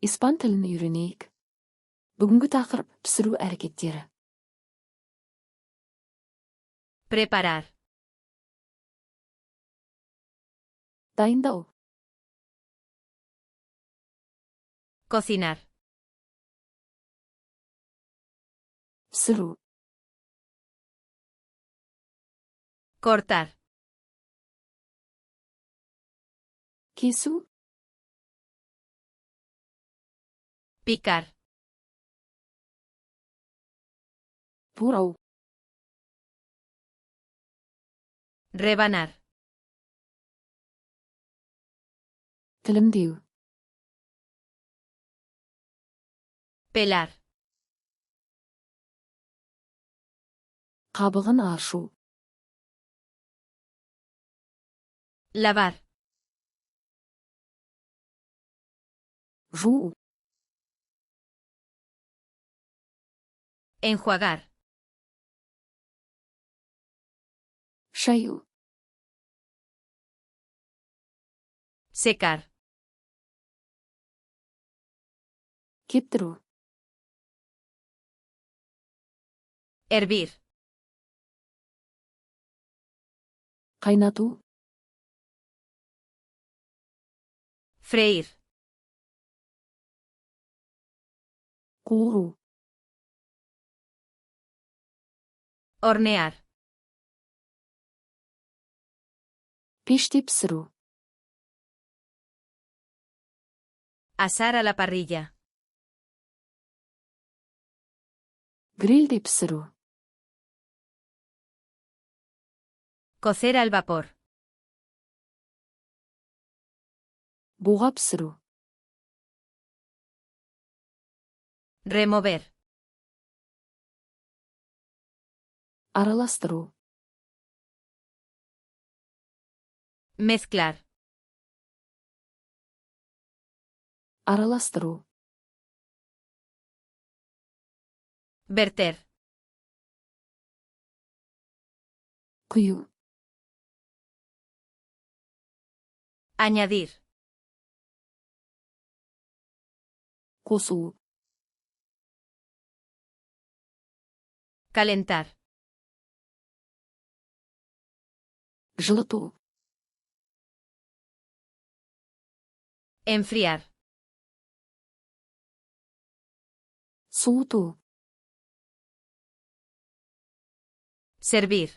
Испан тілін үйренейік. Бүгінгі тақырып пісіру әрекеттері. Preparar. Дайындау. Cocinar. Пісіру. Cortar. Кесу. Picar. Турау. Rebanar. Тілімдеу. Pelar. Қабығын ашу. Lavar. Жуу. Enjuagar. Шаю. Secar. Кептіру. Hervir. Қайнату. Freír. Қуыру. Hornear. Пеште пісіру. Asar a la parrilla. Грилде пісіру. Cocer al vapor. Буға пісіру. Remover. Араластыру. Mezclar. Араластыру. Verter. Құю. Añadir. Қосу. Calentar. Жылыту. Enfriar. Суыту. Servir.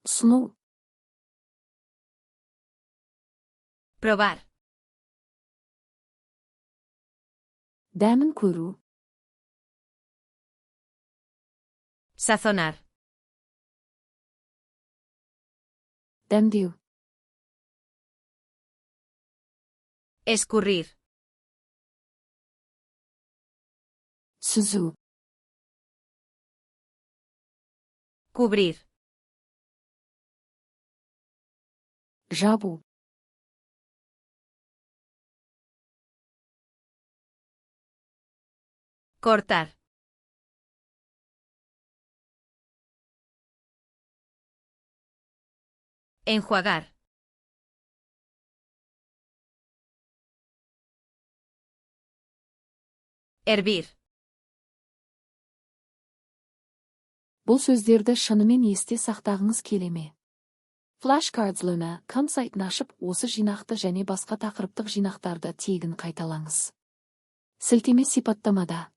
Сұну. Probar. Дәмін көру. Sazonar. Дәмдеу. Escurrir. Сүзу. Cubrir. Жабу. Cortar. Enjuagar. Hervir. Бұл сөздерді шынымен есте сақтағыңыз келе ме? Flashcards.com сайтын ашып, осы жинақты және басқа тақырыптық жинақтарды тегін қайталаңыз. Сілтеме сипаттамада.